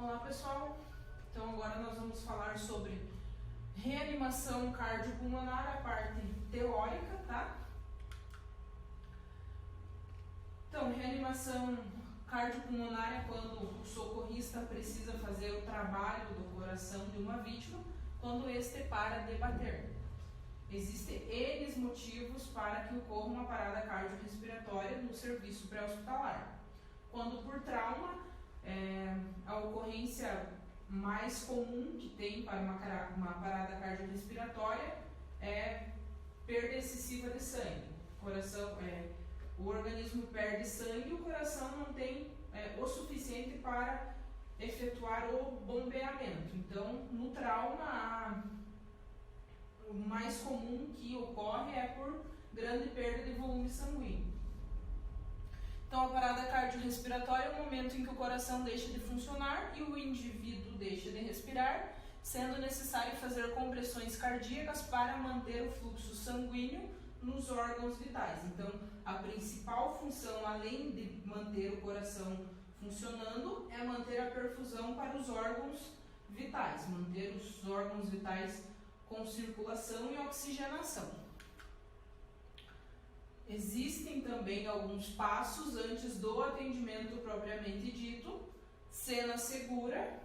Olá pessoal, então agora nós vamos falar sobre reanimação cardiopulmonar, a parte teórica, tá? Então, reanimação cardiopulmonar é quando o socorrista precisa fazer o trabalho do coração de uma vítima quando este para de bater. Existem N motivos para que ocorra uma parada cardiorrespiratória no serviço pré-hospitalar. Quando por trauma, a ocorrência mais comum que tem para uma parada cardiorrespiratória é perda excessiva de sangue. O organismo perde sangue e o coração não tem o suficiente para efetuar o bombeamento. Então, no trauma, o mais comum que ocorre é por grande perda de volume sanguíneo. Então, a parada cardiorrespiratória é o momento em que o coração deixa de funcionar e o indivíduo deixa de respirar, sendo necessário fazer compressões cardíacas para manter o fluxo sanguíneo nos órgãos vitais. Então, a principal função, além de manter o coração funcionando, é manter a perfusão para os órgãos vitais, manter os órgãos vitais com circulação e oxigenação. Existem também alguns passos antes do atendimento propriamente dito. Cena segura,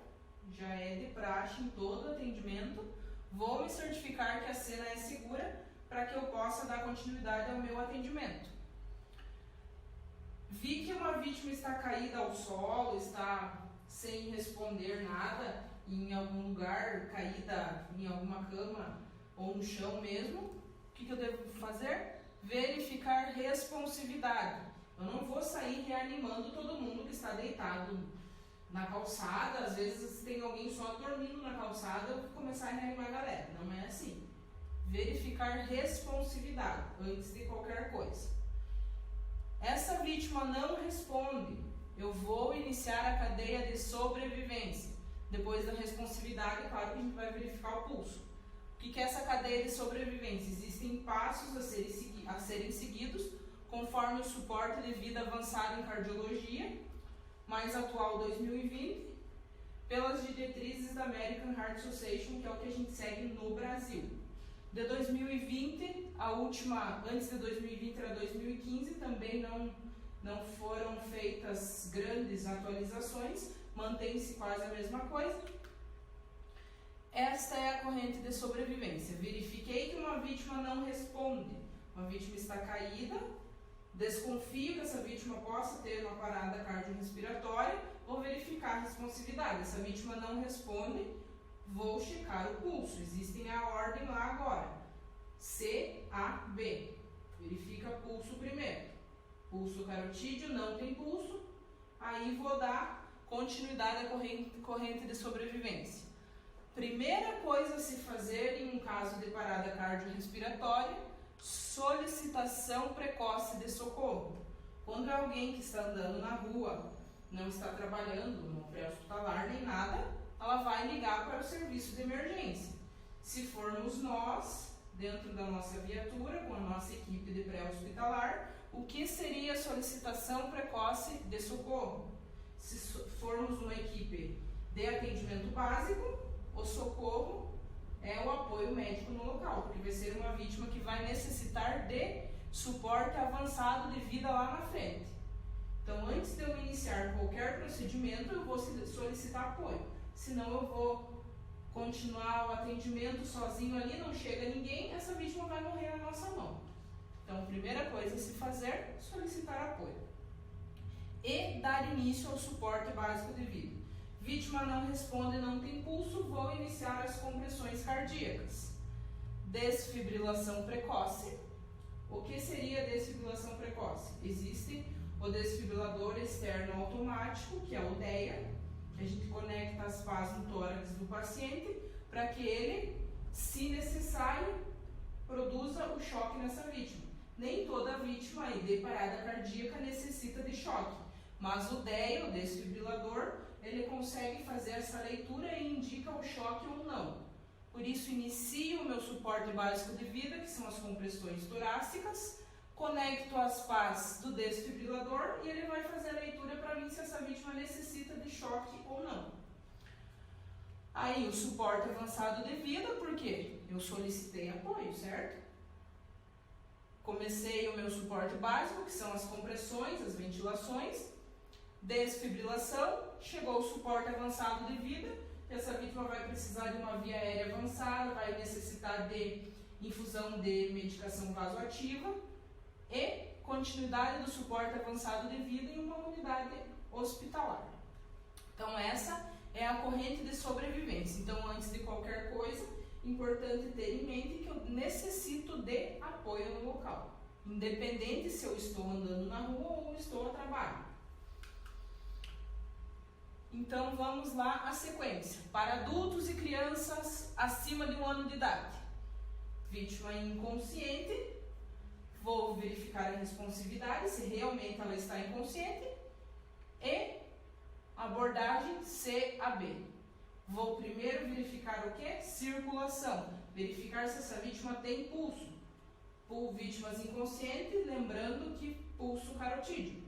já é de praxe em todo atendimento. Vou me certificar que a cena é segura para que eu possa dar continuidade ao meu atendimento. Vi que uma vítima está caída ao solo, está sem responder nada, em algum lugar, caída em alguma cama ou no chão mesmo. O que eu devo fazer? Verificar responsividade. Eu não vou sair reanimando todo mundo que está deitado na calçada. Às vezes tem alguém só dormindo na calçada, eu vou começar a reanimar a galera. Não é assim. Verificar responsividade antes de qualquer coisa. Essa vítima não responde, eu vou iniciar a cadeia de sobrevivência. Depois da responsividade, claro que a gente vai verificar o pulso. O que é essa cadeia de sobrevivência? Existem passos a serem seguidos conforme o suporte de vida avançado em cardiologia, mais atual 2020, pelas diretrizes da American Heart Association, que é o que a gente segue no Brasil. De 2020, a última, antes de 2020 era 2015, também não foram feitas grandes atualizações, mantém-se quase a mesma coisa. Esta é a corrente de sobrevivência. Verifiquei que uma vítima não responde. Uma vítima está caída, desconfio que essa vítima possa ter uma parada cardiorrespiratória, vou verificar a responsividade. Essa vítima não responde, vou checar o pulso. Existem a ordem lá agora. C, A, B. Verifica pulso primeiro. Pulso carotídeo, não tem pulso. Aí vou dar continuidade à corrente de sobrevivência. Primeira coisa a se fazer em um caso de parada cardiorrespiratória, solicitação precoce de socorro. Quando é alguém que está andando na rua, não está trabalhando no pré-hospitalar nem nada, ela vai ligar para o serviço de emergência. Se formos nós, dentro da nossa viatura, com a nossa equipe de pré-hospitalar, o que seria a solicitação precoce de socorro? Se formos uma equipe de atendimento básico, o socorro é o apoio médico no local, porque vai ser uma vítima que vai necessitar de suporte avançado de vida lá na frente. Então, antes de eu iniciar qualquer procedimento, eu vou solicitar apoio. Senão eu vou continuar o atendimento sozinho ali, não chega ninguém, essa vítima vai morrer na nossa mão. Então, a primeira coisa a se fazer, solicitar apoio. E dar início ao suporte básico de vida. Vítima não responde, não tem pulso, vou iniciar as compressões cardíacas. Desfibrilação precoce. O que seria desfibrilação precoce? Existe o desfibrilador externo automático, que é o DEA, que a gente conecta as pás no tórax do paciente para que ele, se necessário, produza o choque nessa vítima. Nem toda vítima de parada cardíaca necessita de choque, mas o DEA, o desfibrilador, ele consegue fazer essa leitura e indica o choque ou não. Por isso, inicio o meu suporte básico de vida, que são as compressões torácicas, conecto as pás do desfibrilador e ele vai fazer a leitura para mim se essa vítima necessita de choque ou não. Aí o suporte avançado de vida, porque eu solicitei apoio, certo? Comecei o meu suporte básico, que são as compressões, as ventilações, desfibrilação, chegou o suporte avançado de vida, essa vítima vai precisar de uma via aérea avançada, vai necessitar de infusão de medicação vasoativa e continuidade do suporte avançado de vida em uma unidade hospitalar. Então essa é a corrente de sobrevivência. Então, antes de qualquer coisa, importante ter em mente que eu necessito de apoio no local, independente se eu estou andando na rua ou estou a trabalho. Então, vamos lá a sequência. Para adultos e crianças acima de 1 ano de idade. Vítima inconsciente, vou verificar a responsividade, se realmente ela está inconsciente, e abordagem CAB. Vou primeiro verificar o que? Circulação. Verificar se essa vítima tem pulso. Por vítimas inconscientes, lembrando que pulso carotídeo.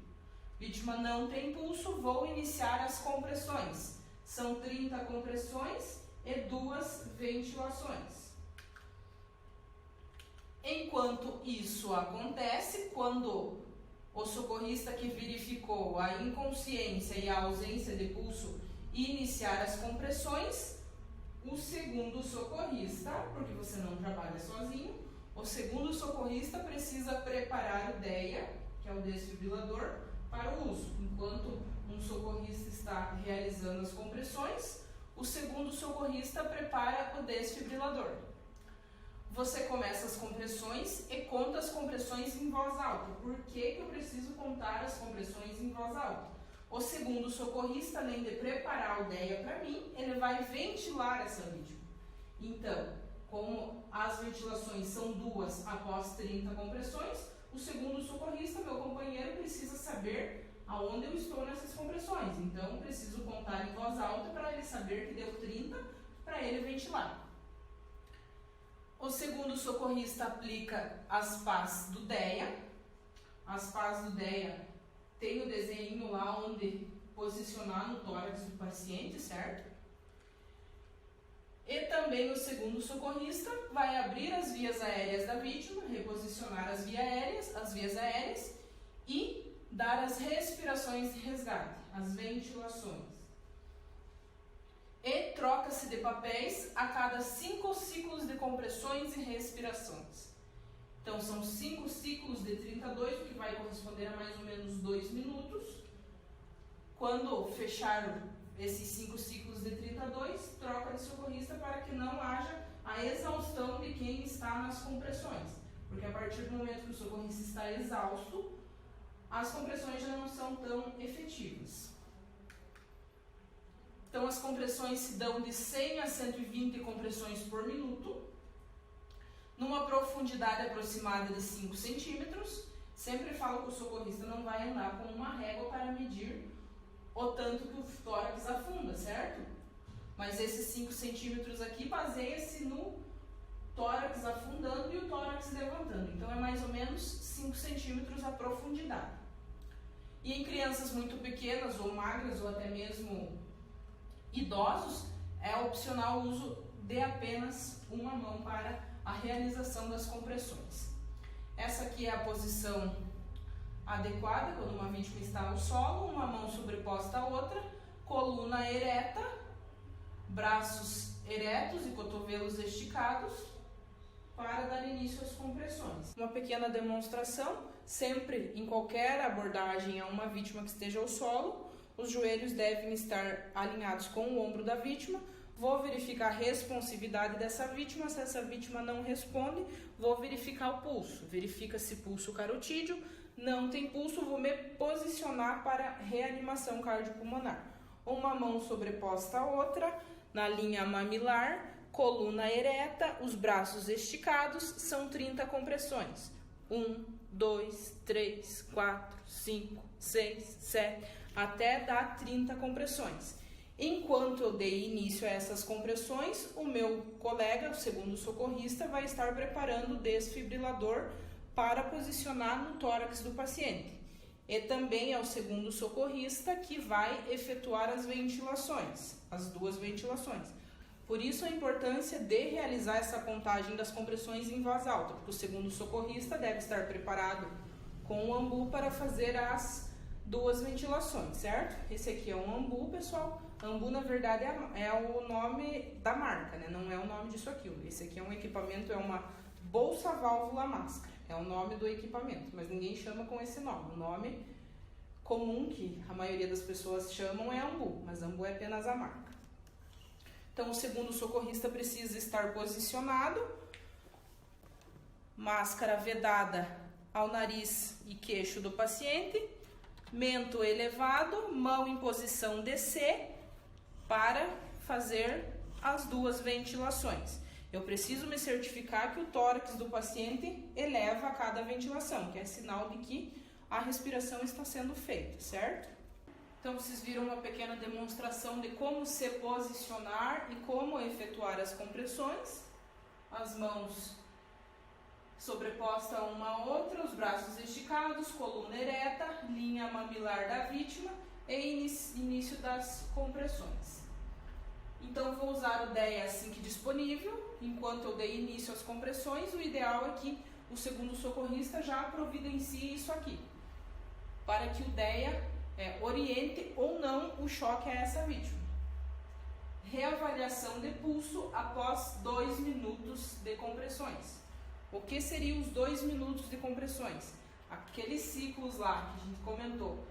Vítima não tem pulso, vou iniciar as compressões. São 30 compressões e 2 ventilações. Enquanto isso acontece, quando o socorrista que verificou a inconsciência e a ausência de pulso iniciar as compressões, o segundo socorrista, porque você não trabalha sozinho, o segundo socorrista precisa preparar o DEA, que é o desfibrilador, para o uso. Enquanto um socorrista está realizando as compressões, o segundo socorrista prepara o desfibrilador. Você começa as compressões e conta as compressões em voz alta. Por que eu preciso contar as compressões em voz alta? O segundo socorrista, além de preparar o DEA para mim, ele vai ventilar essa vítima. Então, como as ventilações são 2 após 30 compressões, o segundo socorrista, meu companheiro, precisa saber aonde eu estou nessas compressões. Então, preciso contar em voz alta para ele saber que deu 30 para ele ventilar. O segundo socorrista aplica as pás do DEA. As pás do DEA tem o desenho lá onde posicionar no tórax do paciente, certo? E também o segundo socorrista vai abrir as vias aéreas da vítima, reposicionar as vias aéreas e dar as respirações de resgate, as ventilações. E troca-se de papéis a cada 5 ciclos de compressões e respirações. Então, são 5 ciclos de 32, o que vai corresponder a mais ou menos 2 minutos. Quando fechar esses 5 ciclos de 32, troca de socorrista para que não haja a exaustão de quem está nas compressões. Porque a partir do momento que o socorrista está exausto, as compressões já não são tão efetivas. Então, as compressões se dão de 100 a 120 compressões por minuto, numa profundidade aproximada de 5 centímetros. Sempre falo que o socorrista não vai andar com uma régua para medir o tanto que o tórax afunda, certo? Mas esses 5 centímetros aqui baseia-se no tórax afundando e o tórax levantando. Então, é mais ou menos 5 centímetros a profundidade. E em crianças muito pequenas ou magras ou até mesmo idosos, é opcional o uso de apenas uma mão para a realização das compressões. Essa aqui é a posição adequada, quando uma vítima está ao solo, uma mão sobreposta à outra, coluna ereta, braços eretos e cotovelos esticados, para dar início às compressões. Uma pequena demonstração, sempre em qualquer abordagem a uma vítima que esteja ao solo, os joelhos devem estar alinhados com o ombro da vítima. Vou verificar a responsividade dessa vítima. Se essa vítima não responde, vou verificar o pulso. Verifica-se pulso carotídeo. Não tem pulso, vou me posicionar para reanimação cardiopulmonar. Uma mão sobreposta à outra, na linha mamilar, coluna ereta, os braços esticados, são 30 compressões. 1, 2, 3, 4, 5, 6, 7... até dar 30 compressões. Enquanto eu dei início a essas compressões, o meu colega, o segundo socorrista, vai estar preparando o desfibrilador para posicionar no tórax do paciente. E também é o segundo socorrista que vai efetuar as ventilações, as 2 ventilações. Por isso a importância de realizar essa contagem das compressões em voz alta, porque o segundo socorrista deve estar preparado com o ambu para fazer as 2 ventilações, certo? Esse aqui é um ambu, pessoal. Ambu, na verdade, é o nome da marca, né? Não é o nome disso aqui. Esse aqui é um equipamento, é uma bolsa válvula máscara. É o nome do equipamento, mas ninguém chama com esse nome. O nome comum que a maioria das pessoas chamam é ambu, mas ambu é apenas a marca. Então, o segundo socorrista precisa estar posicionado, máscara vedada ao nariz e queixo do paciente, mento elevado, mão em posição DC para fazer as 2 ventilações. Eu preciso me certificar que o tórax do paciente eleva a cada ventilação, que é sinal de que a respiração está sendo feita, certo? Então, vocês viram uma pequena demonstração de como se posicionar e como efetuar as compressões. As mãos sobrepostas uma à outra, os braços esticados, coluna ereta, linha mamilar da vítima e início das compressões. Então, vou usar o DEA assim que disponível. Enquanto eu dei início às compressões, o ideal é que o segundo socorrista já providencie isso aqui, para que o DEA oriente ou não o choque a essa vítima. Reavaliação de pulso após 2 minutos de compressões. O que seriam os 2 minutos de compressões? Aqueles ciclos lá que a gente comentou.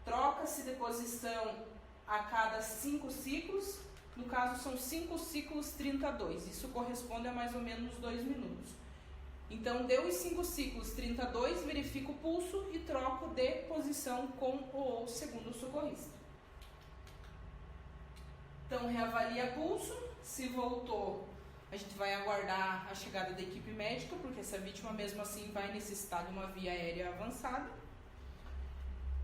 Troca-se de posição a cada 5 ciclos. No caso, são 5 ciclos 32. Isso corresponde a mais ou menos 2 minutos. Então, deu os 5 ciclos 32, verifico o pulso e troco de posição com o segundo socorrista. Então, reavalia pulso. Se voltou, a gente vai aguardar a chegada da equipe médica, porque essa vítima mesmo assim vai necessitar de uma via aérea avançada.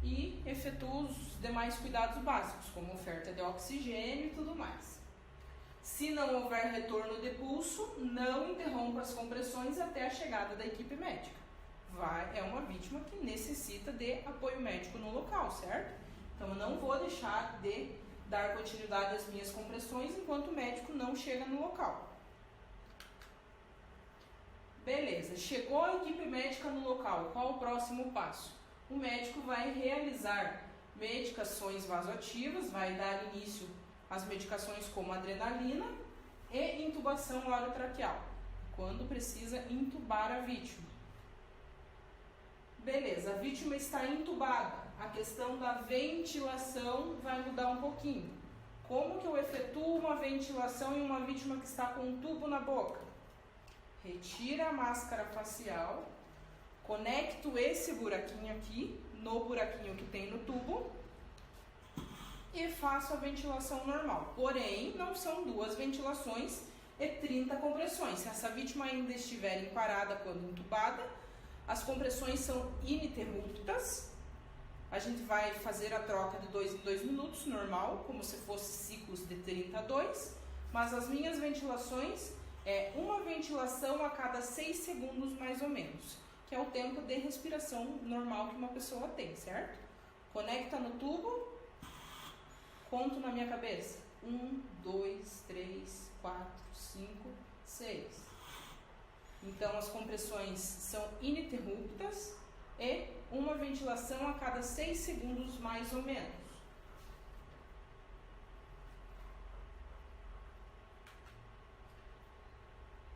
E efetua os demais cuidados básicos, como oferta de oxigênio e tudo mais. Se não houver retorno de pulso, não interrompa as compressões até a chegada da equipe médica. É uma vítima que necessita de apoio médico no local, certo? Então, eu não vou deixar de dar continuidade às minhas compressões enquanto o médico não chega no local. Beleza, chegou a equipe médica no local, qual o próximo passo? O médico vai realizar medicações vasoativas, vai dar início às medicações como adrenalina e intubação orotraqueal, quando precisa intubar a vítima. Beleza, a vítima está intubada, a questão da ventilação vai mudar um pouquinho. Como que eu efetuo uma ventilação em uma vítima que está com um tubo na boca? Retira a máscara facial, conecto esse buraquinho aqui, no buraquinho que tem no tubo, e faço a ventilação normal. Porém, não são 2 ventilações e 30 compressões. Se essa vítima ainda estiver parada quando intubada, as compressões são ininterruptas. A gente vai fazer a troca de 2 em 2 minutos, normal, como se fosse ciclos de 32, mas as minhas ventilações é uma ventilação a cada 6 segundos mais ou menos, que é o tempo de respiração normal que uma pessoa tem, certo? Conecta no tubo, conto na minha cabeça. 1, 2, 3, 4, 5, 6. Então, as compressões são ininterruptas e uma ventilação a cada 6 segundos mais ou menos.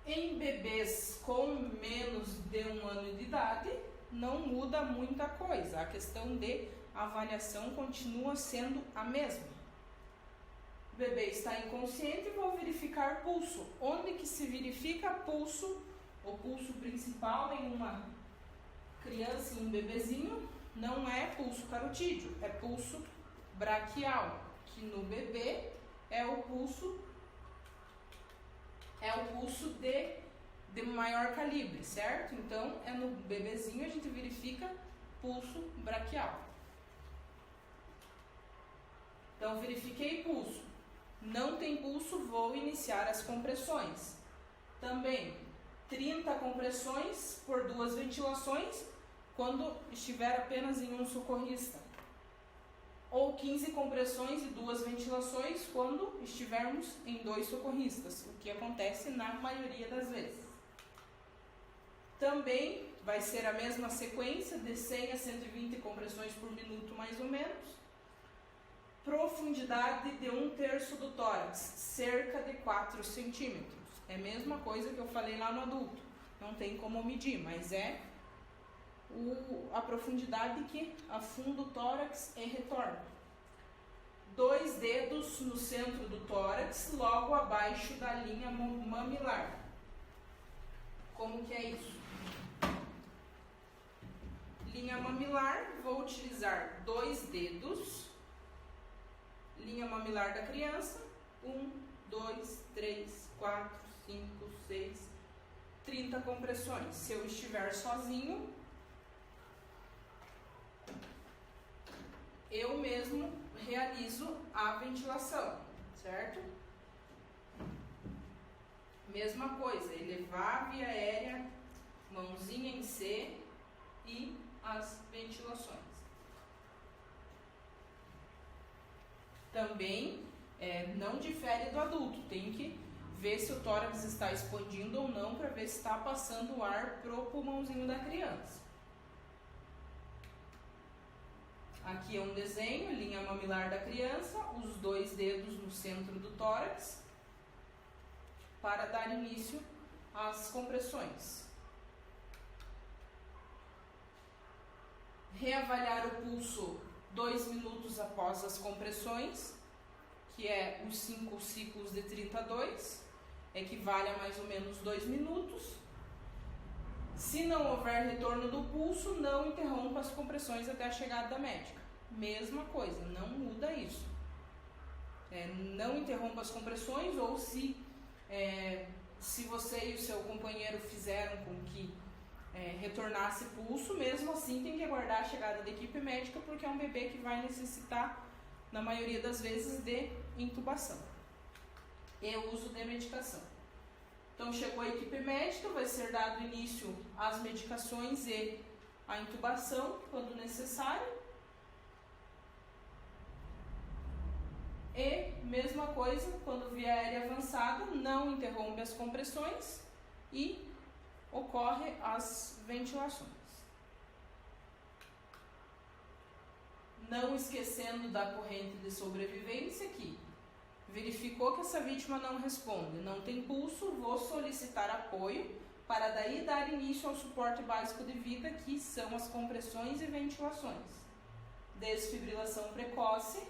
Em bebês com menos de 1 ano de idade, não muda muita coisa. A questão de avaliação continua sendo a mesma. O bebê está inconsciente, vou verificar pulso. Onde que se verifica pulso? O pulso principal em uma criança e um bebezinho não é pulso carotídeo, é pulso braquial, que no bebê é o pulso de maior calibre, certo? Então, é no bebezinho a gente verifica pulso braquial. Então, verifiquei pulso. Não tem pulso, vou iniciar as compressões. Também, 30 compressões por 2 ventilações, quando estiver apenas em um socorrista. ou 15 compressões e 2 ventilações quando estivermos em 2 socorristas, o que acontece na maioria das vezes. Também vai ser a mesma sequência de 100 a 120 compressões por minuto, mais ou menos. Profundidade de 1/3 do tórax, cerca de 4 centímetros. É a mesma coisa que eu falei lá no adulto. Não tem como medir, mas é a profundidade que afunda o tórax e retorna. 2 dedos no centro do tórax, logo abaixo da linha mamilar. Como que é isso? Linha mamilar, vou utilizar 2 dedos. Linha mamilar da criança, 1, 2, 3, 4, 5, 6, 30 compressões. Se eu estiver sozinho, eu mesmo realizo a ventilação, certo? Mesma coisa, elevar a via aérea, mãozinha em C e as ventilações. Também não difere do adulto, tem que ver se o tórax está expandindo ou não para ver se está passando o ar pro pulmãozinho da criança. Aqui é um desenho, linha mamilar da criança, os 2 dedos no centro do tórax para dar início às compressões. Reavaliar o pulso 2 minutos após as compressões, que é os 5 ciclos de 32, equivale a mais ou menos 2 minutos. Se não houver retorno do pulso, não interrompa as compressões até a chegada da médica. Mesma coisa, não muda isso. Não interrompa as compressões, ou se você e o seu companheiro fizeram com que retornasse pulso, mesmo assim tem que aguardar a chegada da equipe médica, porque é um bebê que vai necessitar, na maioria das vezes, de intubação e uso de medicação. Então chegou a equipe médica, vai ser dado início às medicações e à intubação, quando necessário. E, mesma coisa, quando via aérea avançada, não interrompe as compressões e ocorre as ventilações. Não esquecendo da corrente de sobrevivência aqui. Verificou que essa vítima não responde, não tem pulso, vou solicitar apoio para daí dar início ao suporte básico de vida, que são as compressões e ventilações. Desfibrilação precoce,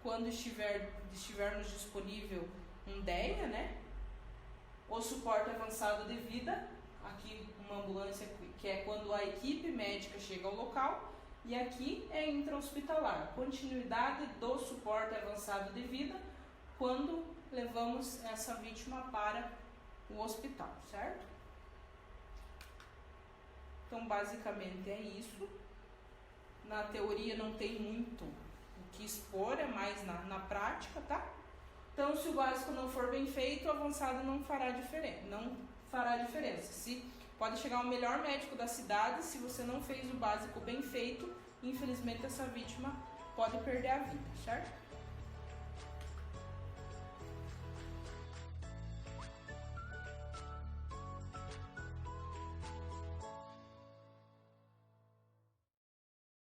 quando estivermos disponível um DEA, né? O suporte avançado de vida, aqui uma ambulância, que é quando a equipe médica chega ao local, e aqui é intra-hospitalar, continuidade do suporte avançado de vida, quando levamos essa vítima para o hospital, certo? Então, basicamente é isso. Na teoria não tem muito o que expor, é mais na prática, tá? Então, se o básico não for bem feito, o avançado não fará diferença. Se pode chegar o melhor médico da cidade, se você não fez o básico bem feito, infelizmente essa vítima pode perder a vida, certo?